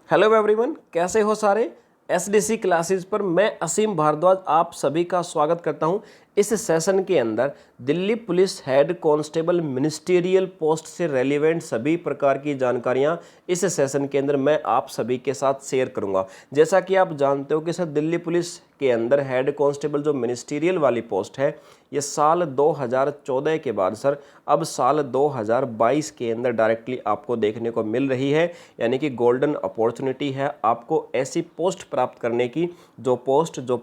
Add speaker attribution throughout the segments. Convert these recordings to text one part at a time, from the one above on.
Speaker 1: Hello everyone, कैसे हो सारे। एसडीसी क्लासेस पर मैं असीम भारद्वाज आप सभी का स्वागत करता हूं। इस सेशन के अंदर Delhi police head constable ministerial post से रेलिवेंट सभी प्रकार की जानकारियां इस सेशन के अंदर मैं आप सभी के साथ शेयर करूंगा। जैसा कि आप जानते हो कि सर दिल्ली पुलिस के अंदर हेड कांस्टेबल जो मिनिस्ट्रियल वाली पोस्ट है ये साल 2014 के बाद सर अब साल 2022 के अंदर डायरेक्टली आपको देखने को मिल रही है। यानी कि गोल्डन अपॉर्चुनिटी है आपको ऐसी पोस्ट प्राप्त करने की, जो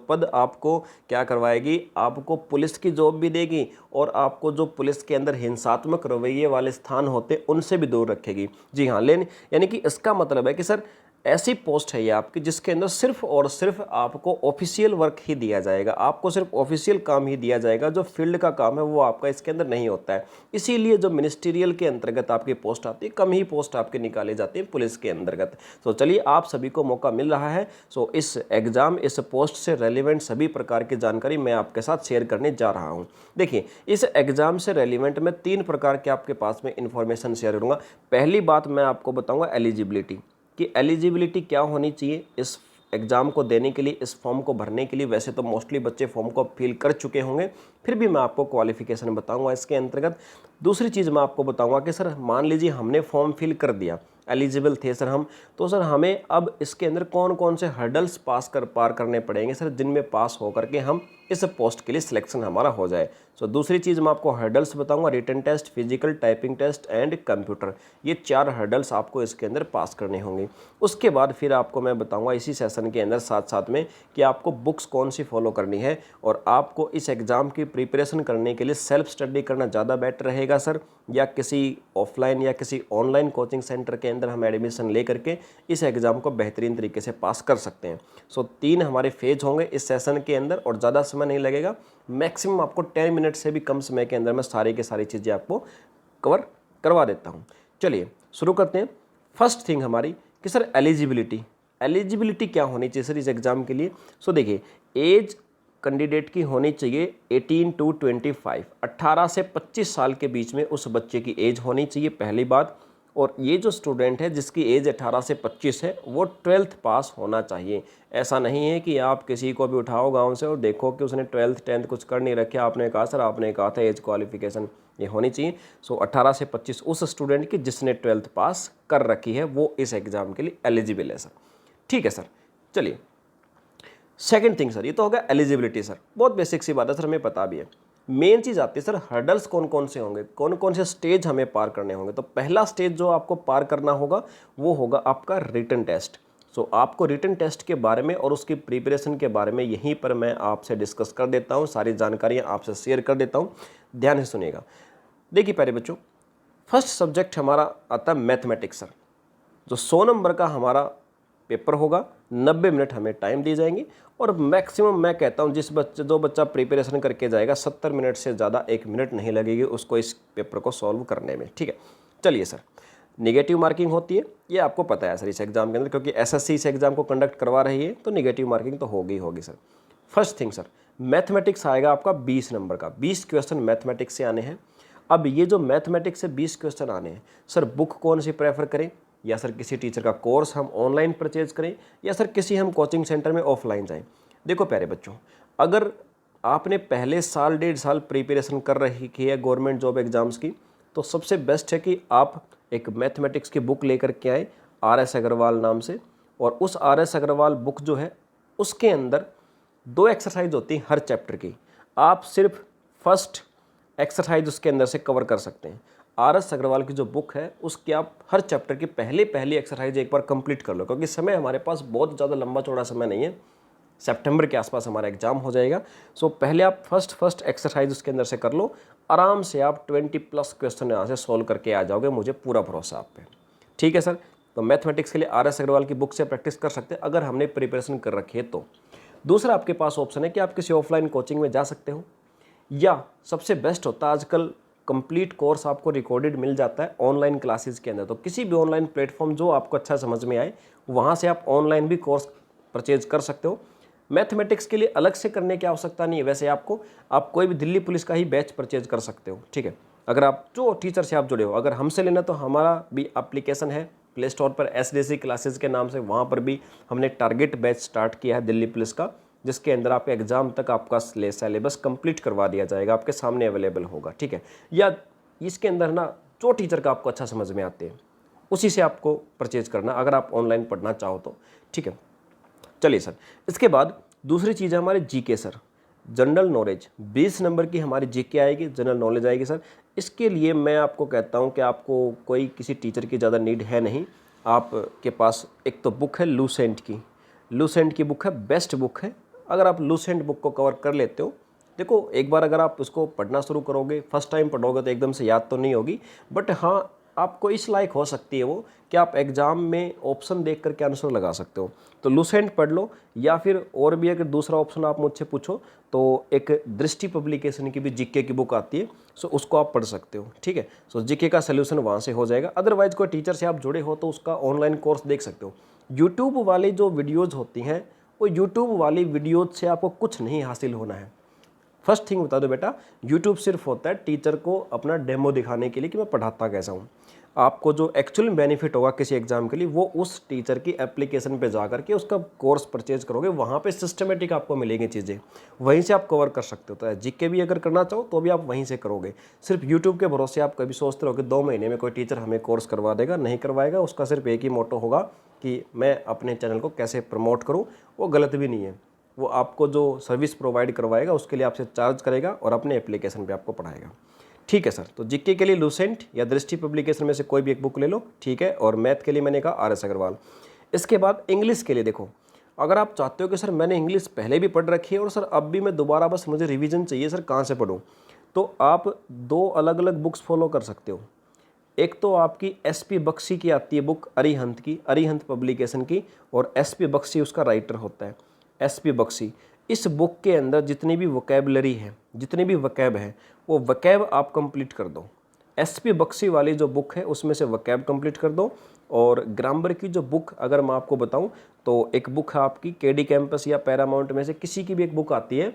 Speaker 1: पद आपको क्या करवाएगी, आपको पुलिस की जॉब भी देगी और आपको जो पुलिस के अंदर हिंसात्मक रवैये वाले स्थान होते उनसे भी दूर रखेगी। जी हाँ, लेकिन यानी कि इसका मतलब है कि सर ऐसी पोस्ट है ये आपकी जिसके अंदर सिर्फ और सिर्फ आपको ऑफिशियल वर्क ही दिया जाएगा, आपको सिर्फ ऑफिशियल काम ही दिया जाएगा। जो फील्ड का काम है वो आपका इसके अंदर नहीं होता है। इसीलिए जो मिनिस्ट्रियल के अंतर्गत आपकी पोस्ट आती है, कम ही पोस्ट आपके निकाले जाते हैं पुलिस के अंतर्गत। तो चलिए, आप सभी को मौका मिल रहा है। सो इस एग्जाम, इस पोस्ट से रेलिवेंट सभी प्रकार की जानकारी मैं आपके साथ शेयर करने जा रहा हूँ। देखिए, इस एग्जाम से रेलिवेंट मैं 3 प्रकार के आपके पास में इंफॉर्मेशन शेयर करूँगा। पहली बात मैं आपको बताऊँगा एलिजिबिलिटी, कि एलिजिबिलिटी क्या होनी चाहिए इस एग्ज़ाम को देने के लिए, इस फॉर्म को भरने के लिए। वैसे तो मोस्टली बच्चे फॉर्म को फिल कर चुके होंगे, फिर भी मैं आपको क्वालिफिकेशन बताऊंगा इसके अंतर्गत। दूसरी चीज़ मैं आपको बताऊंगा कि सर मान लीजिए हमने फॉर्म फिल कर दिया, एलिजिबल थे सर हम, तो सर हमें अब इसके अंदर कौन कौन से हर्डल्स पार करने पड़ेंगे सर, जिनमें पास होकर के हम इस पोस्ट के लिए सिलेक्शन हमारा हो जाए। सो दूसरी चीज़ मैं आपको हर्डल्स बताऊंगा, written test, physical, typing test and computer. ये 4 हर्डल्स आपको इसके अंदर पास करने होंगे। उसके बाद फिर आपको मैं बताऊंगा इसी सेशन के अंदर साथ साथ में कि आपको बुक्स कौन सी फॉलो करनी है और आपको इस एग्ज़ाम की प्रिपरेशन करने के लिए सेल्फ स्टडी करना ज़्यादा बेटर रहेगा सर, या किसी ऑफलाइन या किसी ऑनलाइन कोचिंग सेंटर के अंदर हम एडमिशन ले करके इस एग्ज़ाम को बेहतरीन तरीके से पास कर सकते हैं। सो 3 हमारे फेज होंगे इस सेशन के अंदर और ज़्यादा समय नहीं लगेगा। मैक्सिमम आपको 10 मिनट से भी कम समय के अंदर मैं सारी की सारी चीज़ें आपको कवर करवा देता हूँ। चलिए शुरू करते हैं। फर्स्ट थिंग हमारी कि सर एलिजिबिलिटी क्या होनी चाहिए सर इस एग्ज़ाम के लिए। सो देखिए, एज कैंडिडेट की होनी चाहिए 18 to 25, 18 से 25 साल के बीच में उस बच्चे की एज होनी चाहिए, पहली बात। और ये जो स्टूडेंट है जिसकी एज 18 से 25 है वो 12th पास होना चाहिए। ऐसा नहीं है कि आप किसी को भी उठाओ गांव से और देखो कि उसने 12th 10th कुछ कर नहीं रखे, आपने कहा सर, आपने कहा था एज क्वालिफिकेशन ये होनी चाहिए। सो 18 से 25 उस स्टूडेंट की जिसने 12th पास कर रखी है वो इस एग्ज़ाम के लिए एलिजिबल है सर। ठीक है सर। चलिए, सेकंड थिंग सर, ये तो होगा एलिजिबिलिटी सर, बहुत बेसिक सी बात है सर, हमें पता भी है। मेन चीज़ आती है सर हर्डल्स कौन कौन से होंगे, कौन कौन से स्टेज हमें पार करने होंगे। तो पहला स्टेज जो आपको पार करना होगा वो होगा आपका रिटन टेस्ट। सो आपको रिटन टेस्ट के बारे में और उसकी प्रिपरेशन के बारे में यहीं पर मैं आपसे डिस्कस कर देता हूँ, सारी जानकारियाँ आपसे शेयर कर देता हूँ, ध्यान से सुनिएगा। देखिए प्यारे बच्चों, फर्स्ट सब्जेक्ट हमारा आता है मैथमेटिक्स सर, जो 100 नंबर का हमारा पेपर होगा। 90 मिनट हमें टाइम दी जाएंगी और मैक्सिमम मैं कहता हूँ जो बच्चा प्रिपरेशन करके जाएगा 70 मिनट से ज़्यादा 1 मिनट नहीं लगेगी उसको इस पेपर को सॉल्व करने में। ठीक है, चलिए सर, निगेटिव मार्किंग होती है, ये आपको पता है सर इस एग्ज़ाम के अंदर, क्योंकि एसएससी इस एग्ज़ाम को कंडक्ट करवा रही है तो निगेटिव मार्किंग तो होगी sir. First thing sir, mathematics आएगा आपका 20 नंबर का, 20 क्वेश्चन मैथमेटिक्स से आने हैं। अब ये जो मैथमेटिक्स से 20 क्वेश्चन आने हैं सर, बुक कौन सी प्रेफर करें, या सर किसी टीचर का कोर्स हम ऑनलाइन परचेज करें, या सर किसी हम कोचिंग सेंटर में ऑफलाइन जाएं। देखो प्यारे बच्चों, अगर आपने पहले साल 1.5 साल प्रिपरेशन कर रही है गवर्नमेंट जॉब एग्ज़ाम्स की, तो सबसे बेस्ट है कि आप एक मैथमेटिक्स की बुक लेकर के आए RS अग्रवाल नाम से। और उस RS अग्रवाल बुक जो है उसके अंदर 2 एक्सरसाइज होती हैं हर चैप्टर की। आप सिर्फ फर्स्ट एक्सरसाइज उसके अंदर से कवर कर सकते हैं। RS अग्रवाल की जो बुक है उसके आप हर चैप्टर की पहली एक्सरसाइज एक बार कंप्लीट कर लो, क्योंकि समय हमारे पास बहुत ज़्यादा लंबा चौड़ा समय नहीं है, सितंबर के आसपास हमारा एग्जाम हो जाएगा। सो पहले आप फर्स्ट एक्सरसाइज उसके अंदर से कर लो, आराम से आप 20+ क्वेश्चन यहाँ से सॉल्व करके आ जाओगे, मुझे पूरा भरोसा आप पे। ठीक है सर, तो मैथमेटिक्स के लिए RS अग्रवाल की बुक से प्रैक्टिस कर सकते हैं अगर हमने प्रिपरेशन कर रखी है तो। दूसरा आपके पास ऑप्शन है कि आप किसी ऑफलाइन कोचिंग में जा सकते हो, या सबसे बेस्ट होता है आजकल कंप्लीट कोर्स आपको रिकॉर्डेड मिल जाता है ऑनलाइन क्लासेस के अंदर। तो किसी भी ऑनलाइन प्लेटफॉर्म जो आपको अच्छा समझ में आए वहाँ से आप ऑनलाइन भी कोर्स परचेज कर सकते हो। मैथमेटिक्स के लिए अलग से करने की आवश्यकता नहीं है, वैसे आप कोई भी दिल्ली पुलिस का ही बैच परचेज कर सकते हो। ठीक है, अगर आप जो टीचर से आप जुड़े हो, अगर हमसे लेना तो हमारा भी एप्लीकेशन है प्ले स्टोर पर SDC क्लासेस के नाम से वहाँ पर भी हमने टारगेट बैच स्टार्ट किया है दिल्ली पुलिस का, जिसके अंदर आपके एग्ज़ाम तक आपका सिलेबस कंप्लीट करवा दिया जाएगा, आपके सामने अवेलेबल होगा, ठीक है। या इसके अंदर ना जो टीचर का आपको अच्छा समझ में आते हैं उसी से आपको परचेज करना अगर आप ऑनलाइन पढ़ना चाहो तो, ठीक है। चलिए सर, इसके बाद दूसरी चीज़ है हमारे GK sir, general knowledge 20 number की हमारी जीके आएगी, जनरल नॉलेज आएगी सर। इसके लिए मैं आपको कहता हूँ कि आपको कोई किसी टीचर की ज़्यादा नीड है नहीं। आपके पास एक तो बुक है लूसेंट की बुक है, बेस्ट बुक है। अगर आप लूसेंट बुक को कवर कर लेते हो, देखो एक बार अगर आप उसको पढ़ना शुरू करोगे, फर्स्ट टाइम पढ़ोगे तो एकदम से याद तो नहीं होगी, बट हाँ आपको इस लायक हो सकती है वो कि आप एग्ज़ाम में ऑप्शन देख करके आंसर लगा सकते हो। तो लूसेंट पढ़ लो, या फिर और भी अगर दूसरा ऑप्शन आप मुझसे पूछो तो एक दृष्टि पब्लिकेशन की भी जीके की बुक आती है, सो उसको आप पढ़ सकते हो, ठीक है। सो जीके का सोल्यूशन वहाँ से हो जाएगा। अदरवाइज कोई टीचर से आप जुड़े हो तो उसका ऑनलाइन कोर्स देख सकते हो। यूट्यूब वाली जो वीडियोज़ होती हैं वो यूट्यूब वाली वीडियोज़ से आपको कुछ नहीं हासिल होना है। फर्स्ट थिंग बता दो बेटा, यूट्यूब सिर्फ होता है टीचर को अपना डेमो दिखाने के लिए कि मैं पढ़ाता कैसा हूँ। आपको जो एक्चुअल बेनिफिट होगा किसी एग्जाम के लिए वो उस टीचर की एप्लीकेशन पे जा करके उसका कोर्स परचेज करोगे, वहाँ पे सिस्टमेटिक आपको मिलेंगी चीज़ें, वहीं से आप कवर कर सकते हो। तो जीके भी अगर करना चाहो तो भी आप वहीं से करोगे। सिर्फ यूट्यूब के भरोसे आप कभी सोचते रहो कि 2 महीने में कोई टीचर हमें कोर्स करवा देगा, नहीं करवाएगा। उसका सिर्फ एक ही मोटो होगा कि मैं अपने चैनल को कैसे प्रमोट करूँ, वो गलत भी नहीं है। वो आपको जो सर्विस प्रोवाइड करवाएगा उसके लिए आपसे चार्ज करेगा और अपने एप्लीकेशन पे आपको पढ़ाएगा, ठीक है सर। तो जीके के लिए लूसेंट या दृष्टि पब्लिकेशन में से कोई भी एक बुक ले लो, ठीक है। और मैथ के लिए मैंने कहा RS अग्रवाल। इसके बाद इंग्लिश के लिए देखो, अगर आप चाहते हो कि सर मैंने इंग्लिश पहले भी पढ़ रखी है और सर अब भी मैं दोबारा बस मुझे रिवीजन चाहिए सर, कहाँ से पढ़ूँ, तो आप 2 अलग अलग बुक्स फॉलो कर सकते हो। एक तो आपकी SP बख्शी की आती है बुक, अरिहंत की, अरिहंत पब्लिकेशन की, और SP बख्शी उसका राइटर होता है, SP बख्शी। इस बुक के अंदर जितनी भी वोकैबलरी है, जितनी भी वकैब है, वो वकैब आप कंप्लीट कर दो। SP बख्शी वाली जो बुक है उसमें से वकैब कंप्लीट कर दो। और ग्रामर की जो बुक अगर मैं आपको बताऊं तो एक बुक है आपकी KD कैंपस या पैरामाउंट में से किसी की भी एक बुक आती है,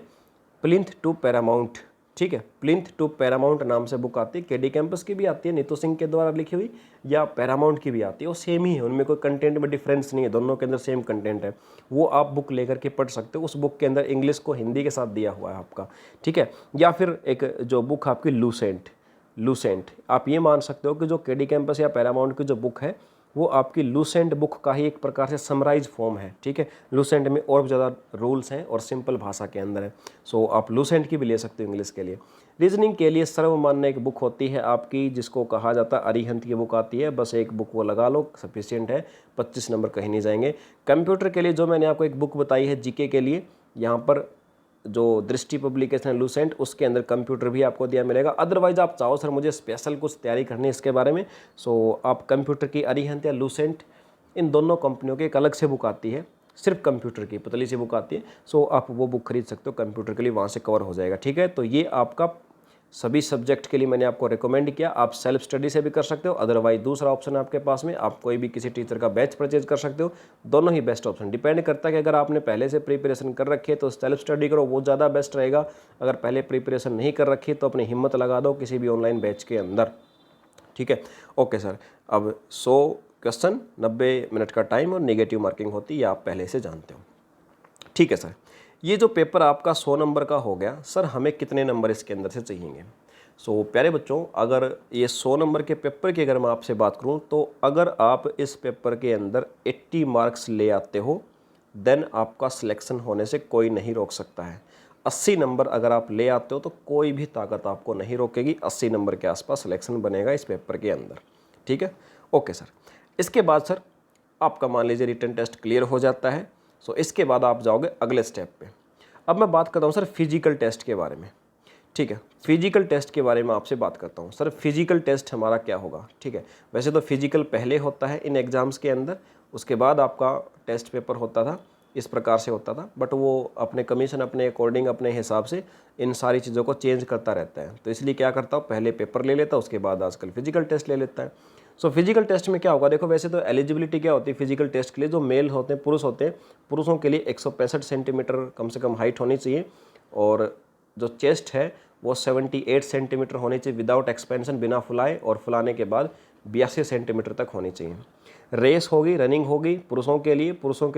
Speaker 1: प्लिंथ टू पैरामाउंट, ठीक है। प्लिंथ टू पैरामाउंट नाम से बुक आती है, KD कैंपस की भी आती है नीतू सिंह के द्वारा लिखी हुई, या पैरामाउंट की भी आती है। वो सेम ही है, उनमें कोई कंटेंट में डिफरेंस नहीं है, दोनों के अंदर सेम कंटेंट है। वो आप बुक लेकर के पढ़ सकते हो। उस बुक के अंदर इंग्लिश को हिंदी के साथ दिया हुआ है आपका, ठीक है। या फिर एक जो बुक आपकी लूसेंट, आप ये मान सकते हो कि जो KD कैंपस या पैरामाउंट की जो बुक है वो आपकी लूसेंट बुक का ही एक प्रकार से समराइज फॉर्म है, ठीक है। लूसेंट में और भी ज़्यादा रूल्स हैं और सिंपल भाषा के अंदर है। सो आप लूसेंट की भी ले सकते हो इंग्लिश के लिए। रीजनिंग के लिए सर्वमान्य एक बुक होती है आपकी जिसको कहा जाता है अरिहंत की बुक आती है, बस एक बुक वो लगा लो, सफिशिएंट है, 25 नंबर कहीं नहीं जाएंगे। कंप्यूटर के लिए जो मैंने आपको एक बुक बताई है जीके के लिए, यहाँ पर जो दृष्टि पब्लिकेशन है लूसेंट, उसके अंदर कंप्यूटर भी आपको दिया मिलेगा। अदरवाइज आप चाहो सर मुझे स्पेशल कुछ तैयारी करनी है इसके बारे में, सो आप कंप्यूटर की अरिहंत या लूसेंट, इन दोनों कंपनियों की एक अलग से बुक आती है, सिर्फ कंप्यूटर की पतली सी बुक आती है। सो आप वो बुक खरीद सकते हो कंप्यूटर के लिए, वहाँ से कवर हो जाएगा, ठीक है। तो ये आपका सभी सब्जेक्ट के लिए मैंने आपको रिकमेंड किया। आप सेल्फ स्टडी से भी कर सकते हो, अदरवाइज दूसरा ऑप्शन आपके पास में, आप कोई भी किसी टीचर का बैच परचेज कर सकते हो। दोनों ही बेस्ट ऑप्शन, डिपेंड करता है कि अगर आपने पहले से प्रिपरेशन कर रखी है तो सेल्फ स्टडी करो, वो ज़्यादा बेस्ट रहेगा। अगर पहले प्रिपरेशन नहीं कर रखी तो अपनी हिम्मत लगा दो किसी भी ऑनलाइन बैच के अंदर, ठीक है। ओके सर, अब 100 क्वेश्चन, 90 मिनट का टाइम और नेगेटिव मार्किंग होती है, आप पहले से जानते हो, ठीक है सर। ये जो पेपर आपका 100 नंबर का हो गया, सर हमें कितने नंबर इसके अंदर से चाहिए? सो प्यारे बच्चों, अगर ये 100 नंबर के पेपर की अगर मैं आपसे बात करूं तो अगर आप इस पेपर के अंदर 80 मार्क्स ले आते हो देन आपका सिलेक्शन होने से कोई नहीं रोक सकता है। 80 नंबर अगर आप ले आते हो तो कोई भी ताकत आपको नहीं रोकेगी। 80 नंबर के आसपास सिलेक्शन बनेगा इस पेपर के अंदर, ठीक है। ओके सर, इसके बाद सर आपका मान लीजिए रिटन टेस्ट क्लियर हो जाता है, सो इसके बाद आप जाओगे अगले स्टेप पे। अब मैं बात करता हूँ सर फिजिकल टेस्ट के बारे में, ठीक है। फिजिकल टेस्ट के बारे में आपसे बात करता हूँ। सर फिजिकल टेस्ट हमारा क्या होगा, ठीक है। वैसे तो फिजिकल पहले होता है इन एग्ज़ाम्स के अंदर, उसके बाद आपका टेस्ट पेपर होता था, इस प्रकार से होता था, बट वो अपने कमीशन अपने अकॉर्डिंग अपने हिसाब से इन सारी चीज़ों को चेंज करता रहता है। तो इसलिए क्या करता हूँ, पहले पेपर ले लेता, उसके बाद आजकल फिजिकल टेस्ट ले लेता है। सो फिजिकल टेस्ट में क्या होगा, देखो वैसे तो एलिजिबिलिटी क्या होती है फिजिकल टेस्ट के लिए, जो मेल होते हैं पुरुष होते हैं, पुरुषों के लिए 165 सेंटीमीटर कम से कम हाइट होनी चाहिए, और जो चेस्ट है वो 78 सेंटीमीटर होनी चाहिए विदाउट एक्सपेंशन, बिना फुलाए, और फुलाने के बाद 82 सेंटीमीटर तक होनी चाहिए। रेस होगी, रनिंग होगी पुरुषों के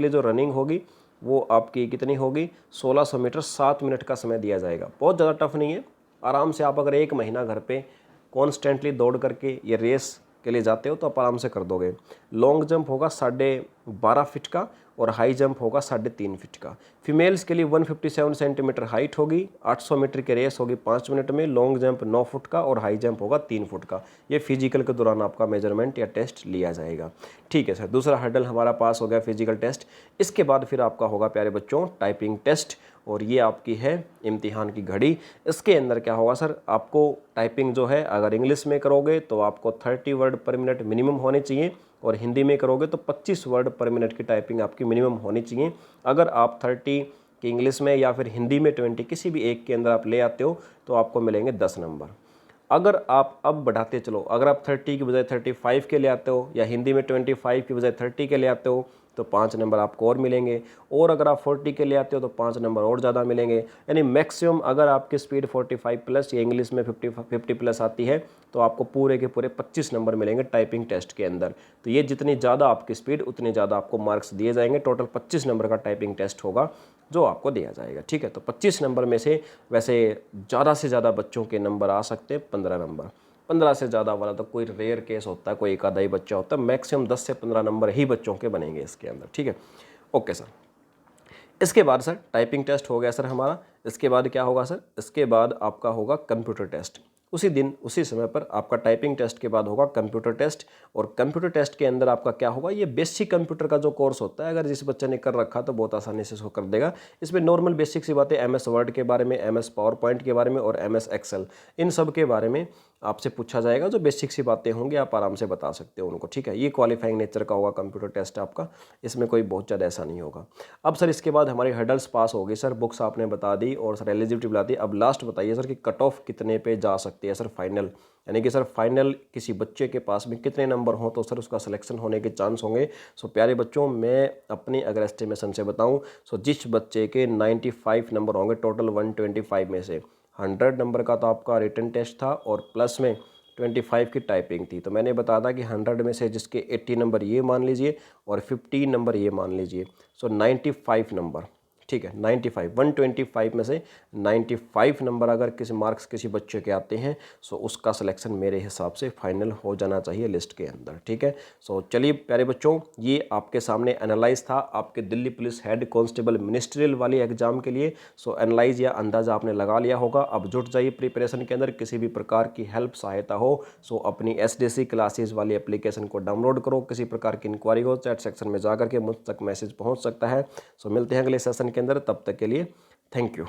Speaker 1: लिए जो रनिंग होगी वो आपकी कितनी होगी 1600 मीटर 7 मिनट का समय दिया जाएगा। बहुत ज़्यादा टफ नहीं है, आराम से आप अगर 1 महीना घर पे कॉन्स्टेंटली दौड़ करके ये रेस के लिए जाते हो तो आप आराम से कर दोगे। लॉन्ग जंप होगा 12.5 फीट का और हाई जंप होगा 3.5 फीट का। फीमेल्स के लिए 157 सेंटीमीटर हाइट होगी, 800 मीटर की रेस होगी 5 मिनट में, लॉन्ग जंप 9 फुट का और हाई जंप होगा 3 फुट का। ये फिजिकल के दौरान आपका मेजरमेंट या टेस्ट लिया जाएगा। ठीक है सर, दूसरा हर्डल हमारा पास हो गया फिजिकल टेस्ट। इसके बाद फिर आपका होगा प्यारे बच्चों टाइपिंग टेस्ट, और ये आपकी है इम्तिहान की घड़ी। इसके अंदर क्या होगा सर, आपको टाइपिंग जो है अगर इंग्लिश में करोगे तो आपको 30 वर्ड पर मिनट मिनिमम होने चाहिए, और हिंदी में करोगे तो 25 वर्ड पर मिनट की टाइपिंग आपकी मिनिमम होनी चाहिए। अगर आप 30 की इंग्लिश में या फिर हिंदी में 20 किसी भी एक के अंदर आप ले आते हो तो आपको मिलेंगे 10 नंबर। अगर आप अब बढ़ाते चलो, अगर आप 30 की बजाय 35 के ले आते हो या हिंदी में 25 की बजाय 30 के ले आते हो तो 5 नंबर आपको और मिलेंगे, और अगर आप 40 के ले आते हो तो 5 नंबर और ज़्यादा मिलेंगे। यानी मैक्सिमम अगर आपकी स्पीड 45 प्लस या इंग्लिश में 50 प्लस आती है तो आपको पूरे के पूरे 25 नंबर मिलेंगे टाइपिंग टेस्ट के अंदर। तो ये जितनी ज़्यादा आपकी स्पीड उतने ज़्यादा आपको मार्क्स दिए जाएंगे। टोटल 25 नंबर का टाइपिंग टेस्ट होगा जो आपको दिया जाएगा। ठीक है, तो 25 नंबर में से वैसे ज़्यादा से ज़्यादा बच्चों के नंबर आ सकते हैं 15 नंबर। 15 से ज़्यादा वाला तो कोई रेयर केस होता है, कोई एक आधा ही बच्चा होता है, मैक्सिमम 10 से 15 नंबर ही बच्चों के बनेंगे इसके अंदर। ठीक है, ओके सर। इसके बाद सर टाइपिंग टेस्ट हो गया सर हमारा। इसके बाद क्या होगा सर, इसके बाद आपका होगा कंप्यूटर टेस्ट। उसी दिन उसी समय पर आपका टाइपिंग टेस्ट के बाद होगा कंप्यूटर टेस्ट, और कंप्यूटर टेस्ट के अंदर आपका क्या होगा, ये बेसिक कंप्यूटर का जो कोर्स होता है अगर जिस बच्चे ने कर रखा तो बहुत आसानी से इसको कर देगा। इसमें नॉर्मल बेसिक सी बातें MS वर्ड के बारे में, MS पावर पॉइंट के बारे में और MS एक्सेल, इन सब के बारे में आपसे पूछा जाएगा। जो बेसिक सी बातें होंगी आप आराम से बता सकते हो उनको। ठीक है, ये क्वालिफाइंग नेचर का होगा कंप्यूटर टेस्ट आपका, इसमें कोई बहुत ज़्यादा ऐसा नहीं होगा। अब सर इसके बाद हमारी हर्डल्स पास हो गई सर, बुक्स आपने बता दी और सर एलिजिबिलिटी बता दी। अब लास्ट बताइए सर कि कट ऑफ कितने पे जा सकती है सर फाइनल, यानी कि सर फाइनल किसी बच्चे के पास में कितने नंबर हो तो सर उसका सिलेक्शन होने के चांस होंगे। सो प्यारे बच्चों, मैं अपनी अगर एस्टिमेशन से बताऊं सो जिस बच्चे के 95 नंबर होंगे टोटल 125 में से, 100 नंबर का तो आपका रिटन टेस्ट था और प्लस में 25 की टाइपिंग थी। तो मैंने बताया था कि 100 में से जिसके 80 नंबर ये मान लीजिए और 15 नंबर ये मान लीजिए, सो 95 नंबर। ठीक है, 95 125 में से 95 नंबर अगर किसी मार्क्स किसी बच्चे के आते हैं सो उसका सिलेक्शन मेरे हिसाब से फाइनल हो जाना चाहिए लिस्ट के अंदर। ठीक है, सो चलिए प्यारे बच्चों, ये आपके सामने एनालाइज था आपके Delhi police head constable ministerial वाली एग्जाम के लिए। सो एनालाइज या अंदाज़ा आपने लगा लिया होगा। अब जुट जाइए प्रिपरेशन के अंदर। किसी भी प्रकार की हेल्प सहायता हो सो अपनी SDC क्लासेस वाली एप्लीकेशन को डाउनलोड करो। किसी प्रकार की इंक्वायरी हो चैट सेक्शन में जा करके मुझ तक मैसेज पहुँच सकता है। सो मिलते हैं अगले सेशन के अंदर, तब तक के लिए थैंक यू।